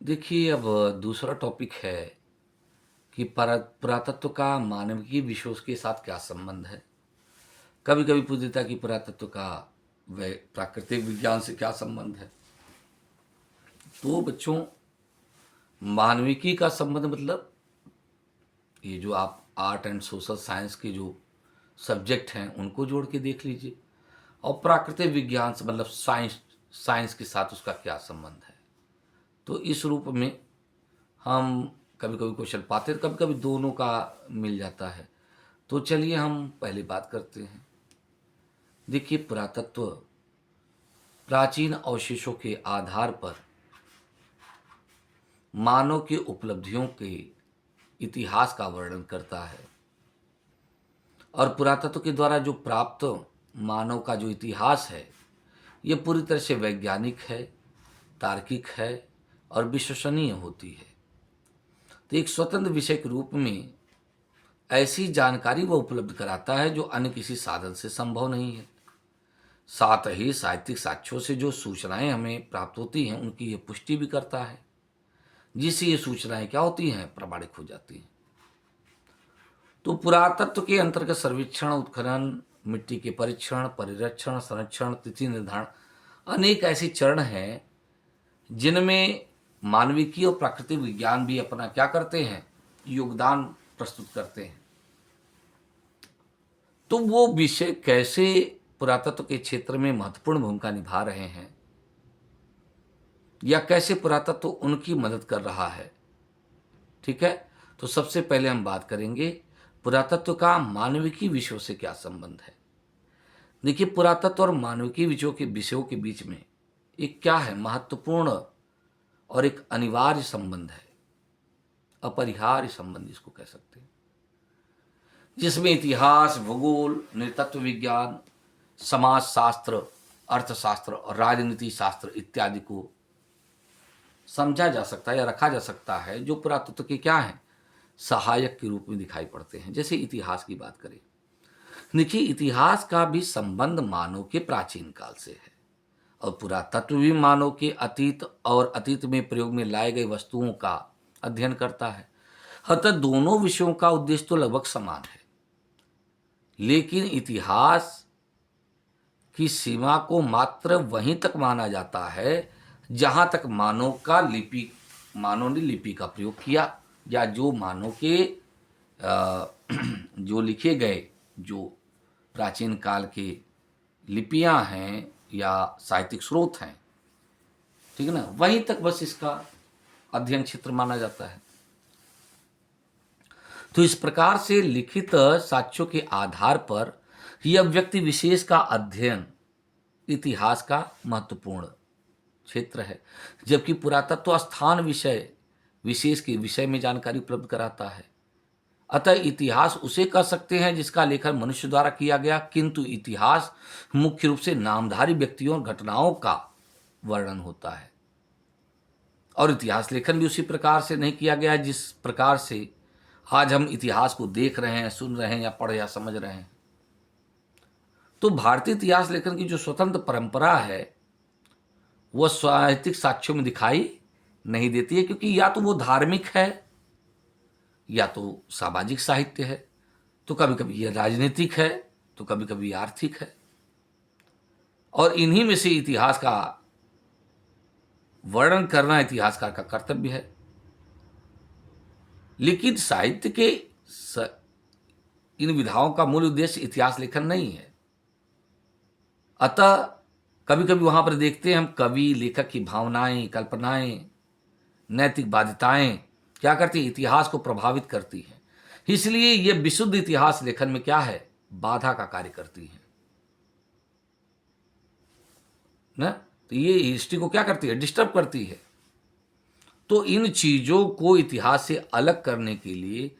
देखिए, अब दूसरा टॉपिक है कि पुरातत्व का मानवीय विषयों के साथ क्या संबंध है। कभी-कभी पूछता है कि पुरातत्व का व प्राकृतिक विज्ञान से क्या संबंध है। तो बच्चों, मानविकी का संबंध मतलब ये जो आप आर्ट एंड सोशल साइंस के जो सब्जेक्ट हैं उनको जोड़ के देख लीजिए। और प्राकृतिक विज्ञान से मतलब साइंस साइंस के साथ उसका क्या संबंध है। तो इस रूप में हम कभी-कभी क्वेश्चन पाते हैं, कभी-कभी दोनों का मिल जाता है। तो चलिए हम पहले बात करते हैं। देखिए, पुरातत्व प्राचीन अवशेषों के आधार पर मानव की उपलब्धियों के इतिहास का वर्णन करता है। और पुरातत्व के द्वारा जो प्राप्त मानव का जो इतिहास है, ये पूरी तरह से वैज्ञानिक है, तार्किक है और विश्वसनीय होती है। तो एक स्वतंत्र विषय के रूप में ऐसी जानकारी वह उपलब्ध कराता है जो अन्य किसी साधन से संभव नहीं है। साथ ही साहित्यिक साक्ष्यों से जो सूचनाएं हमें प्राप्त होती हैं उनकी ये पुष्टि भी करता है, जिससे ये सूचनाएं क्या होती हैं, प्रामाणिक हो जाती हैं। तो पुरातत्व के अंतर्गत सर्वेक्षण, उत्खनन, मिट्टी के परीक्षण, परिरक्षण, संरक्षण, तिथि निर्धारण अनेक ऐसे चरण हैं जिनमें मानविकी और प्राकृतिक विज्ञान भी अपना क्या करते हैं, योगदान प्रस्तुत करते हैं। तो वो विषय कैसे पुरातत्व के क्षेत्र में महत्वपूर्ण भूमिका निभा रहे हैं या कैसे पुरातत्व उनकी मदद कर रहा है, ठीक है। तो सबसे पहले हम बात करेंगे पुरातत्व का मानविकी विषयों से क्या संबंध है। देखिए, पुरातत्व और मानविकी विषयों के बीच में एक क्या है, महत्वपूर्ण और एक अनिवार्य संबंध है, अपरिहार्य संबंध इसको कह सकते हैं, जिसमें इतिहास, भूगोल, नृतत्व विज्ञान, समाजशास्त्र, अर्थशास्त्र और राजनीति शास्त्र इत्यादि को समझा जा सकता है या रखा जा सकता है, जो पुरातत्व के क्या हैं, सहायक के रूप में दिखाई पड़ते हैं। जैसे इतिहास की बात करें, देखिए इतिहास का भी संबंध मानव के प्राचीन काल से है और पुरातत्व भी मानव के अतीत और अतीत में प्रयोग में लाए गए वस्तुओं का अध्ययन करता है। अतः दोनों विषयों का उद्देश्य तो लगभग समान है, लेकिन इतिहास की सीमा को मात्र वहीं तक माना जाता है जहां तक मानव ने लिपि का प्रयोग किया या जो मानव के जो लिखे गए जो प्राचीन काल के लिपियां हैं या साहित्यिक स्रोत हैं, ठीक है ना, वहीं तक बस इसका अध्ययन क्षेत्र माना जाता है। तो इस प्रकार से लिखित साक्ष्यों के आधार पर यह व्यक्ति विशेष का अध्ययन इतिहास का महत्वपूर्ण क्षेत्र है, जबकि पुरातत्व स्थान विषय विशेष के विषय में जानकारी उपलब्ध कराता है। अतः इतिहास उसे कह सकते हैं जिसका लेखन मनुष्य द्वारा किया गया, किंतु इतिहास मुख्य रूप से नामधारी व्यक्तियों और घटनाओं का वर्णन होता है। और इतिहास लेखन भी उसी प्रकार से नहीं किया गया जिस प्रकार से आज हम इतिहास को देख रहे हैं, सुन रहे हैं या पढ़ या समझ रहे हैं। तो भारतीय इतिहास लेखन की जो स्वतंत्र परंपरा है वह साहित्यिक साक्ष्यों में दिखाई नहीं देती है, क्योंकि या तो वो धार्मिक है या तो सामाजिक साहित्य है, तो कभी कभी यह राजनीतिक है, तो कभी कभी आर्थिक है। और इन्हीं में से इतिहास का वर्णन करना इतिहासकार का कर्तव्य है। लेकिन साहित्य के इन विधाओं का मूल उद्देश्य इतिहास लेखन नहीं है। अतः कभी कभी वहां पर देखते हैं हम, कवि लेखक की भावनाएं, कल्पनाएं, नैतिक बाध्यताएं क्या करती है, इतिहास को प्रभावित करती है। इसलिए यह विशुद्ध इतिहास लेखन में क्या है, बाधा का कार्य करती है ना। तो ये हिस्ट्री को क्या करती है, डिस्टर्ब करती है। तो इन चीजों को इतिहास से अलग करने के लिए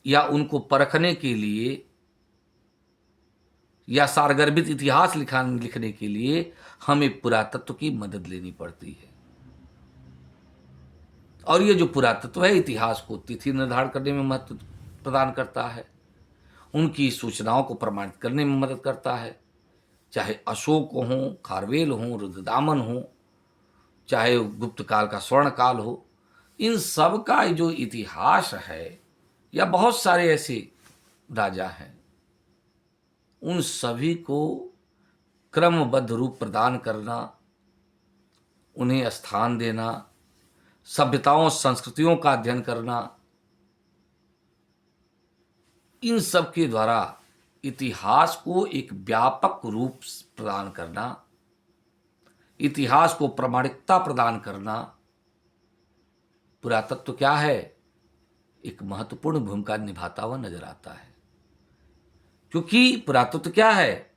या उनको परखने के लिए या सारगर्भित इतिहास लिखने के लिए हमें पुरातत्व की मदद लेनी पड़ती है। और ये जो पुरातत्व है इतिहास को तिथि निर्धारण करने में महत्व प्रदान करता है, उनकी सूचनाओं को प्रमाणित करने में मदद करता है। चाहे अशोक हो, खारवेल हो, रुद्रदामन हो, चाहे गुप्त काल का स्वर्ण काल हो, इन सब का जो इतिहास है, या बहुत सारे ऐसे राजा हैं, उन सभी को क्रमबद्ध रूप प्रदान करना, उन्हें स्थान देना, सभ्यताओं संस्कृतियों का अध्ययन करना, इन सब के द्वारा इतिहास को एक व्यापक रूप प्रदान करना, इतिहास को प्रामाणिकता प्रदान करना, पुरातत्व क्या है, एक महत्वपूर्ण भूमिका निभाता हुआ नजर आता है। क्योंकि पुरातत्व क्या है,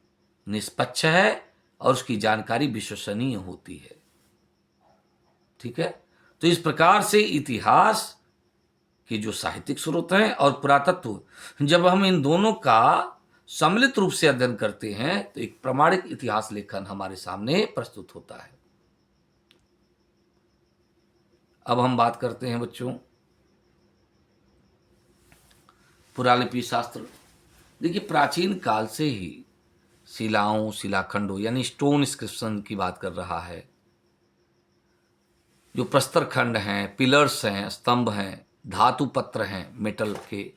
निष्पक्ष है और उसकी जानकारी विश्वसनीय होती है। ठीक है, तो इस प्रकार से इतिहास के जो साहित्यिक स्रोत हैं और पुरातत्व, जब हम इन दोनों का सम्मिलित रूप से अध्ययन करते हैं तो एक प्रामाणिक इतिहास लेखन हमारे सामने प्रस्तुत होता है। अब हम बात करते हैं बच्चों पुरालिपि शास्त्र। देखिए, प्राचीन काल से ही शिलाओं, शिलाखंडों यानी स्टोन इंस्क्रिप्शन की बात कर रहा है। जो प्रस्तर खंड हैं, पिलर्स हैं, स्तंभ हैं, धातु पत्र हैं, मेटल के,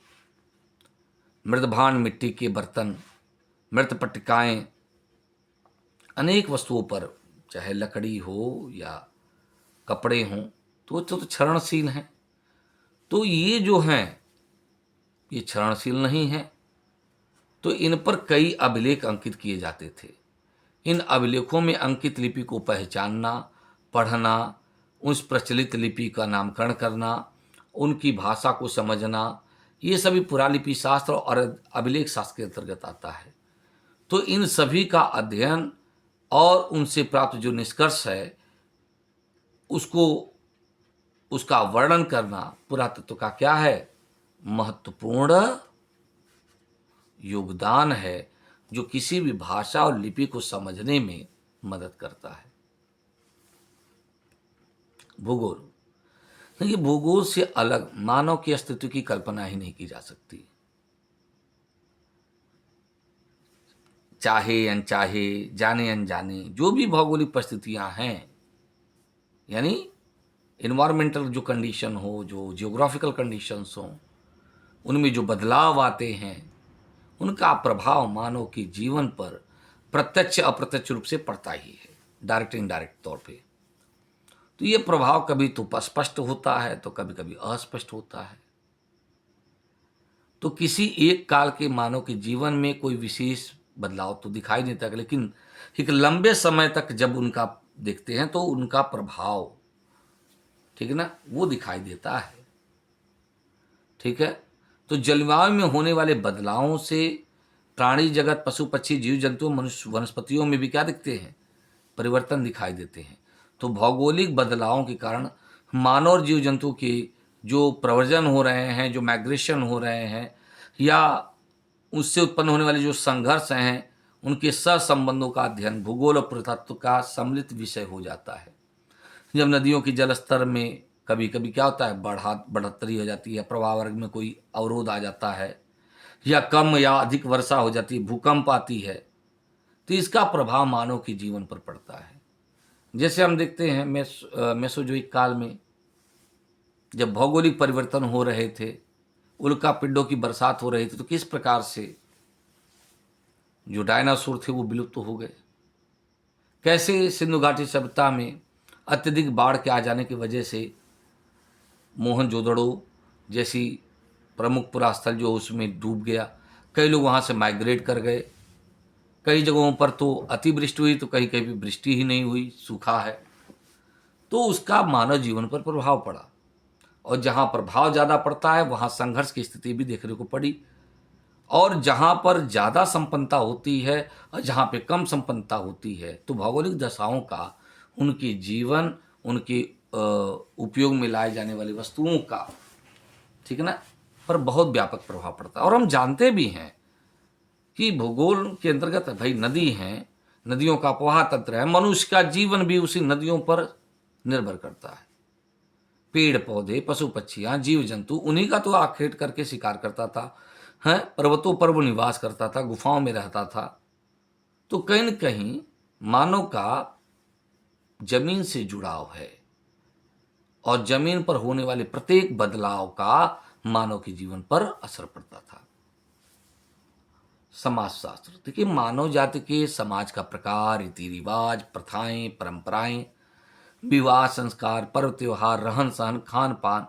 मृदभांड मिट्टी के बर्तन, मृत पट्टिकाएं, अनेक वस्तुओं पर, चाहे लकड़ी हो या कपड़े हों, तो क्षरणशील हैं। तो ये जो हैं, ये क्षरणशील नहीं हैं, तो इन पर कई अभिलेख अंकित किए जाते थे। इन अभिलेखों में अंकित लिपि को पहचानना, पढ़ना, उस प्रचलित लिपि का नामकरण करना, उनकी भाषा को समझना, ये सभी पुरालिपि शास्त्र और अभिलेख शास्त्र के अंतर्गत आता है। तो इन सभी का अध्ययन और उनसे प्राप्त जो निष्कर्ष है उसको, उसका वर्णन करना पुरातत्व का क्या है, महत्वपूर्ण योगदान है, जो किसी भी भाषा और लिपि को समझने में मदद करता है। भूगोल, देखिए, भूगोल से अलग मानव के अस्तित्व की कल्पना ही नहीं की जा सकती। चाहे अनचाहे, जाने अनजाने, जो भी भौगोलिक परिस्थितियां हैं, यानी इन्वायरमेंटल जो कंडीशन हो, जो जियोग्राफिकल कंडीशंस हो, उनमें जो बदलाव आते हैं, उनका प्रभाव मानव के जीवन पर प्रत्यक्ष अप्रत्यक्ष रूप से पड़ता ही है, डायरेक्ट इनडायरेक्ट तौर पे। तो ये प्रभाव कभी तो स्पष्ट होता है तो कभी कभी अस्पष्ट होता है। तो किसी एक काल के मानव के जीवन में कोई विशेष बदलाव तो दिखाई नहीं देता, लेकिन एक लंबे समय तक जब उनका देखते हैं तो उनका प्रभाव, ठीक है ना, वो दिखाई देता है। ठीक है, तो जलवायु में होने वाले बदलावों से प्राणी जगत, पशु पक्षी, जीव जंतु, मनुष्य, वनस्पतियों में भी क्या दिखते हैं, परिवर्तन दिखाई देते हैं। तो भौगोलिक बदलावों के कारण मानव और जीव जंतु के जो प्रव्रजन हो रहे हैं, जो माइग्रेशन हो रहे हैं, या उससे उत्पन्न होने वाले जो संघर्ष हैं, उनके सहसंबंधों का अध्ययन भूगोल और पुरातत्व का सम्मिलित विषय हो जाता है। जब नदियों की जलस्तर में कभी कभी क्या होता है, बढ़ोतरी हो जाती है, प्रवाह वर्ग में कोई अवरोध आ जाता है, या कम या अधिक वर्षा हो जाती है, भूकंप आती है, तो इसका प्रभाव मानव के जीवन पर पड़ता है। जैसे हम देखते हैं मेसोजोइक काल में जब भौगोलिक परिवर्तन हो रहे थे, उल्का पिंडों की बरसात हो रही थी, तो किस प्रकार से जो डायनासोर थे वो विलुप्त हो गए। कैसे सिंधु घाटी सभ्यता में अत्यधिक बाढ़ के आ जाने की वजह से मोहनजोदड़ो जैसी प्रमुख पुरास्थल जो उसमें डूब गया, कई लोग वहाँ से माइग्रेट कर गए, कई जगहों पर तो अतिवृष्टि हुई तो कहीं कहीं भी वृष्टि ही नहीं हुई, सूखा है। तो उसका मानव जीवन पर प्रभाव पड़ा, और जहाँ प्रभाव ज़्यादा पड़ता है वहाँ संघर्ष की स्थिति भी देखने को पड़ी, और जहाँ पर ज़्यादा संपन्नता होती है और जहाँ पे कम संपन्नता होती है, तो भौगोलिक दशाओं का उनके जीवन, उनके उपयोग में लाए जाने वाली वस्तुओं का, ठीक है ना, पर बहुत व्यापक प्रभाव पड़ता है। और हम जानते भी हैं कि भूगोल के अंतर्गत भाई नदी हैं, नदियों का प्रवाह तंत्र है, मनुष्य का जीवन भी उसी नदियों पर निर्भर करता है। पेड़ पौधे, पशु पक्षियाँ, जीव जंतु, उन्हीं का तो आखेट करके शिकार करता था, हैं, पर्वतों पर वो निवास करता था, गुफाओं में रहता था। तो कहीं न कहीं मानव का जमीन से जुड़ाव है और जमीन पर होने वाले प्रत्येक बदलाव का मानव के जीवन पर असर पड़ता था। समाजशास्त्र, देखिए मानव जाति के समाज का प्रकार, रीति रिवाज, प्रथाएं, परंपराएं, विवाह संस्कार, पर्व त्योहार, रहन सहन, खान पान,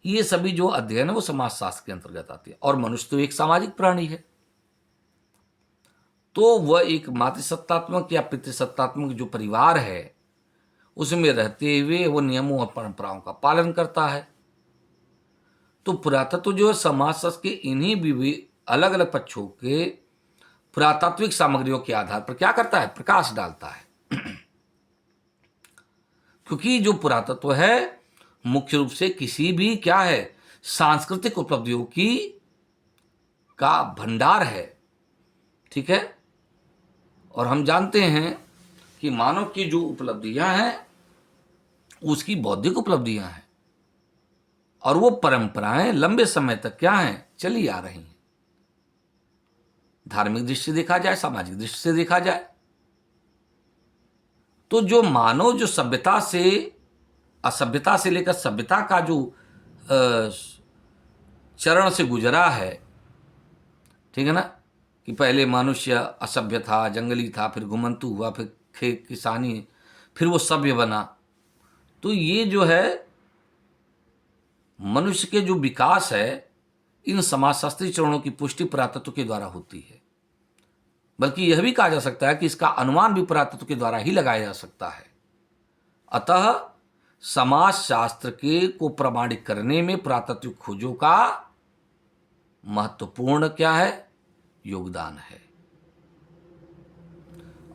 ये सभी जो अध्ययन है वो समाजशास्त्र के अंतर्गत आती है। और मनुष्य तो एक सामाजिक प्राणी है, तो वह एक मातृसत्तात्मक या पितृसत्तात्मक जो परिवार है उसमें रहते हुए वो नियमों और परंपराओं का पालन करता है। तो पुरातत्व जो है समाजशास्त्र के इन्हीं अलग अलग पक्षों के पुरातात्विक सामग्रियों के आधार पर क्या करता है, प्रकाश डालता है। क्योंकि जो पुरातत्व है मुख्य रूप से किसी भी क्या है, सांस्कृतिक उपलब्धियों की का भंडार है, ठीक है। और हम जानते हैं कि मानव की जो उपलब्धियां हैं उसकी बौद्धिक उपलब्धियां हैं और वो परंपराएं लंबे समय तक क्या हैं, चली आ रही हैं। धार्मिक दृष्टि से देखा जाए, सामाजिक दृष्टि से देखा जाए, तो जो मानव जो सभ्यता से असभ्यता से लेकर सभ्यता का जो चरण से गुजरा है, ठीक है ना, कि पहले मनुष्य असभ्य था, जंगली था, फिर घुमंतु हुआ, फिर खेत किसानी, फिर वो सभ्य बना। तो ये जो है मनुष्य के जो विकास है इन समाजशास्त्री चरणों की पुष्टि पुरातत्व के द्वारा होती है। बल्कि यह भी कहा जा सकता है कि इसका अनुमान भी पुरातत्व के द्वारा ही लगाया जा सकता है। अतः समाजशास्त्र के को प्रमाणित करने में पुरातात्विक खोजों का महत्वपूर्ण क्या है, योगदान है।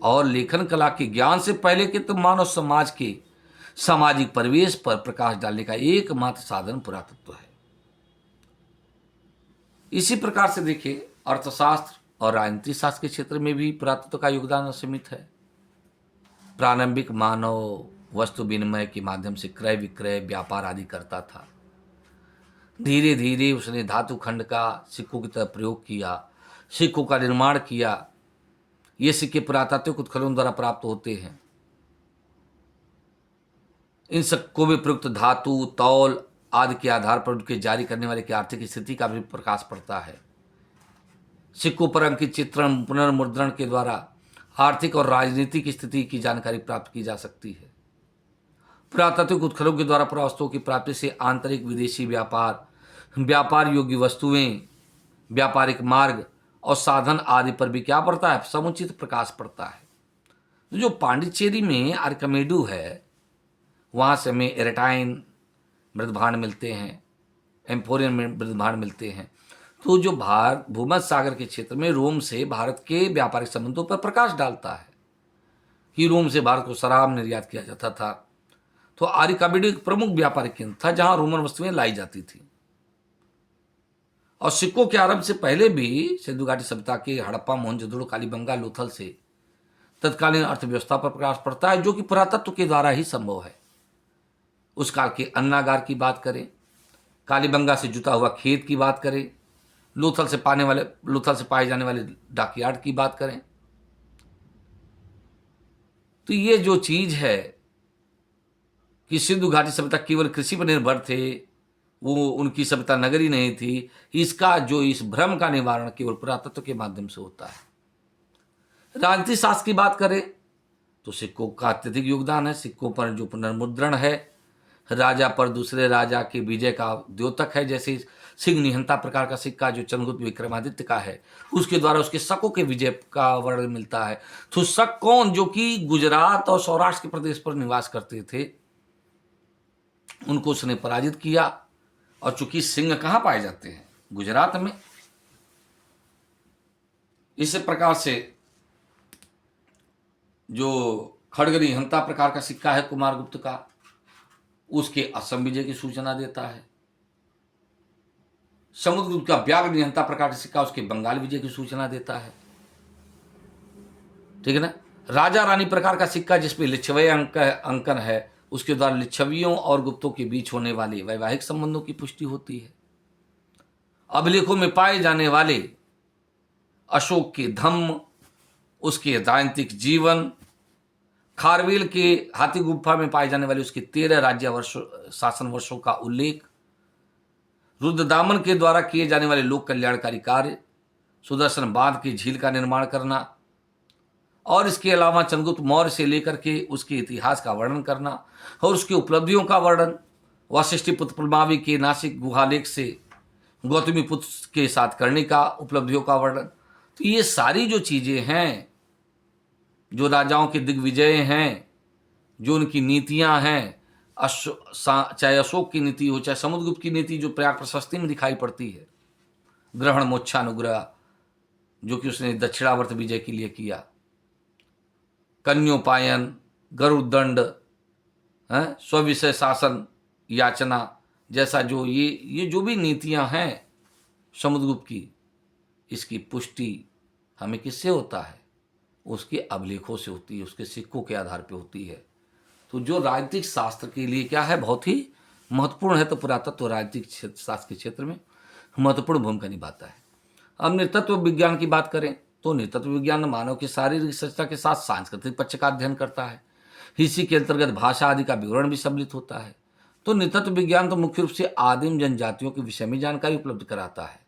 और लेखन कला के ज्ञान से पहले के तो मानव समाज के सामाजिक परिवेश पर प्रकाश डालने का एकमात्र साधन पुरातत्व है। इसी प्रकार से देखिए अर्थशास्त्र और राजनीति शास्त्र के क्षेत्र में भी पुरातत्व का योगदान असीमित है। प्रारंभिक मानव वस्तु विनिमय के माध्यम से क्रय विक्रय व्यापार आदि करता था। धीरे धीरे उसने धातु खंड का सिक्कों की तरह प्रयोग किया, सिक्कों का निर्माण किया। ये सिक्के पुरातात्विक उत्खनन द्वारा प्राप्त होते हैं। इन सिक्कों में प्रयुक्त धातु, तौल आदि के आधार पर उनके जारी करने वाले की आर्थिक स्थिति का भी प्रकाश पड़ता है। सिक्कों पर अंकित चित्रण पुनर्मुद्रण के द्वारा आर्थिक और राजनीतिक स्थिति की जानकारी प्राप्त की जा सकती है। पुरातात्विक उत्खननों के द्वारा पुरावस्तुओं की प्राप्ति से आंतरिक विदेशी व्यापार, व्यापार योग्य वस्तुएं, व्यापारिक मार्ग और साधन आदि पर भी क्या पड़ता है, समुचित प्रकाश पड़ता है। जो पांडिचेरी में आर्किमेडू है वहाँ से हमें एरेटाइन मृदभांड मिलते हैं, एम्फोरियन मृदभांड मिलते हैं। तो जो भूमध्य सागर के क्षेत्र में रोम से भारत के व्यापारिक संबंधों पर प्रकाश डालता है कि रोम से भारत को शराब निर्यात किया जाता था। तो आर्किमेडू एक प्रमुख व्यापारिक केंद्र था जहां रोमन वस्तुएं लाई जाती थी। और सिक्कों के आरंभ से पहले भी सिंधु घाटी सभ्यता के हड़प्पा, मोहनजोदड़ो, कालीबंगा, लोथल से तत्कालीन अर्थव्यवस्था पर प्रकाश पड़ता है, जो कि पुरातत्व के द्वारा ही संभव है। उस काल के अन्नागार की बात करें, कालीबंगा से जुता हुआ खेत की बात करें, लोथल से पाए जाने वाले डॉकयार्ड की बात करें, तो ये जो चीज है कि सिंधु घाटी सभ्यता केवल कृषि पर निर्भर थे, वो उनकी सभ्यता नगरी नहीं थी, इसका जो इस भ्रम का निवारण केवल पुरातत्व के माध्यम से होता है। राजनीति शास्त्र की बात करें तो सिक्कों का अत्यधिक योगदान है। सिक्कों पर जो पुनर्मुद्रण है, राजा पर दूसरे राजा के विजय का द्योतक है। जैसे सिंह निहंता प्रकार का सिक्का जो चंद्रगुप्त विक्रमादित्य का है, उसके द्वारा उसके शकों के विजय का वर्णन मिलता है। तो शक कौन, जो कि गुजरात और सौराष्ट्र के प्रदेश पर निवास करते थे, उनको उसने पराजित किया। और चूंकि सिंह कहाँ पाए जाते हैं, गुजरात में, इस प्रकार से जो खड़ग निहंता प्रकार का सिक्का है कुमारगुप्त का, उसके असम विजय की सूचना देता है। समुद्रगुप्त का व्याघ्र निहंता प्रकार का सिक्का उसके बंगाल विजय की सूचना देता है, ठीक है ना। राजा रानी प्रकार का सिक्का जिसपे लिच्छवी अंकन है, उसके द्वारा लिच्छवियों और गुप्तों के बीच होने वाले वैवाहिक संबंधों की पुष्टि होती है। अभिलेखों में पाए जाने वाले अशोक के धम्म, उसके राजनीतिक जीवन खारवेल के हाथी गुफा में पाए जाने वाले उसके 13 राज्य वर्षों शासन वर्षों का उल्लेख, रुद्रदामन के द्वारा किए जाने वाले लोक कल्याणकारी कार्य, सुदर्शन बांध की झील का निर्माण करना, और इसके अलावा चंद्रगुप्त मौर्य से लेकर के उसके इतिहास का वर्णन करना और उसकी उपलब्धियों का वर्णन, वशिष्ठिपुत्र पुलमावी के नासिक गुहालेख से गौतमी पुत्र के साथ करने का उपलब्धियों का वर्णन। तो ये सारी जो चीजें हैं, जो राजाओं के दिग्विजय हैं, जो उनकी नीतियां हैं, चाहे अशोक की नीति हो, चाहे समुद्रगुप्त की नीति जो प्रयाग प्रशस्ति में दिखाई पड़ती है, ग्रहण मोक्षानुग्रह जो कि उसने दक्षिणावर्त विजय के लिए किया, कन्योपायन, गरुदंड, स्विषय शासन याचना जैसा जो ये जो भी नीतियां हैं समुद्रगुप्त की, इसकी पुष्टि हमें किससे होता है? उसके अभिलेखों से होती है, उसके सिक्कों के आधार पर होती है। तो जो राजनीतिक शास्त्र के लिए क्या है, बहुत ही महत्वपूर्ण है। तो पुरातत्व राजनीतिक शास्त्र के क्षेत्र में महत्वपूर्ण भूमिका निभाता है। अब नृतत्व विज्ञान की बात करें तो नृतत्व विज्ञान मानव की शारीरिक सज्जता के साथ सांस्कृतिक पक्ष का अध्ययन करता है। इसी के अंतर्गत भाषा आदि का विवरण भी सम्मिलित होता है। तो नृतत्व विज्ञान तो मुख्य रूप से आदिम जनजातियों के विषय में जानकारी उपलब्ध कराता है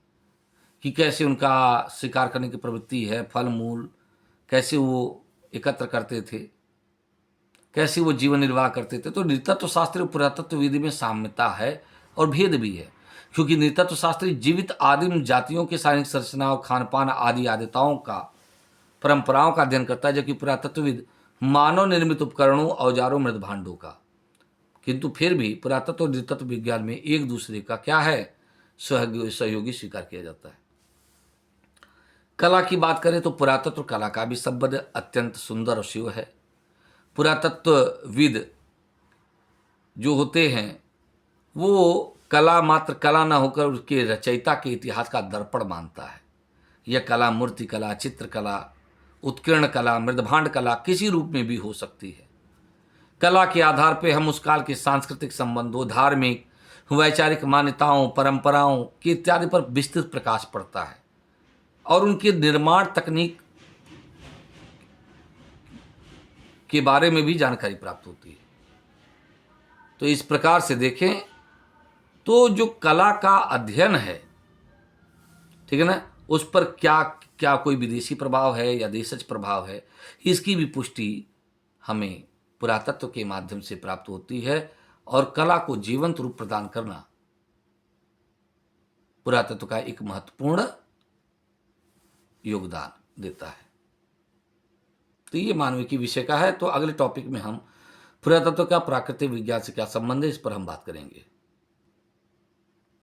कि कैसे उनका शिकार करने की प्रवृत्ति है, फल मूल कैसे वो एकत्र करते थे, कैसे वो जीवन निर्वाह करते थे। तो नृतत्व शास्त्र और पुरातत्व विधि में साम्यता है और भेद भी है, क्योंकि नृतत्व शास्त्री जीवित आदिम जातियों के शारीरिक संरचना और खान पान आदि आदतों का, परंपराओं का अध्ययन करता है, जबकि पुरातत्वविद मानव निर्मित उपकरणों, औजारों, मृत भांडों का। किंतु फिर भी पुरातत्व और नृतत्व विज्ञान में एक दूसरे का क्या है, सहयोगी स्वीकार किया जाता है। कला की बात करें तो पुरातत्व कला का भी संबंध अत्यंत सुंदर और शिव है। पुरातत्वविद जो होते हैं वो कला मात्र कला न होकर उसके रचयिता के इतिहास का दर्पण मानता है। यह कला मूर्ति कला, चित्रकला, उत्कीर्ण कला, मृदभांड कला किसी रूप में भी हो सकती है। कला के आधार पर हम उस काल के सांस्कृतिक संबंधों, धार्मिक, वैचारिक मान्यताओं, परंपराओं के इत्यादि पर विस्तृत प्रकाश पड़ता है और उनके निर्माण तकनीक के बारे में भी जानकारी प्राप्त होती है। तो इस प्रकार से देखें तो जो कला का अध्ययन है, ठीक है ना, उस पर क्या क्या कोई विदेशी प्रभाव है या देशज प्रभाव है, इसकी भी पुष्टि हमें पुरातत्व के माध्यम से प्राप्त होती है। और कला को जीवंत रूप प्रदान करना पुरातत्व का एक महत्वपूर्ण योगदान देता है। तो ये मानविकी विषय का है। तो अगले टॉपिक में हम पुरातत्व का प्राकृतिक विज्ञान से क्या संबंध है, इस पर हम बात करेंगे।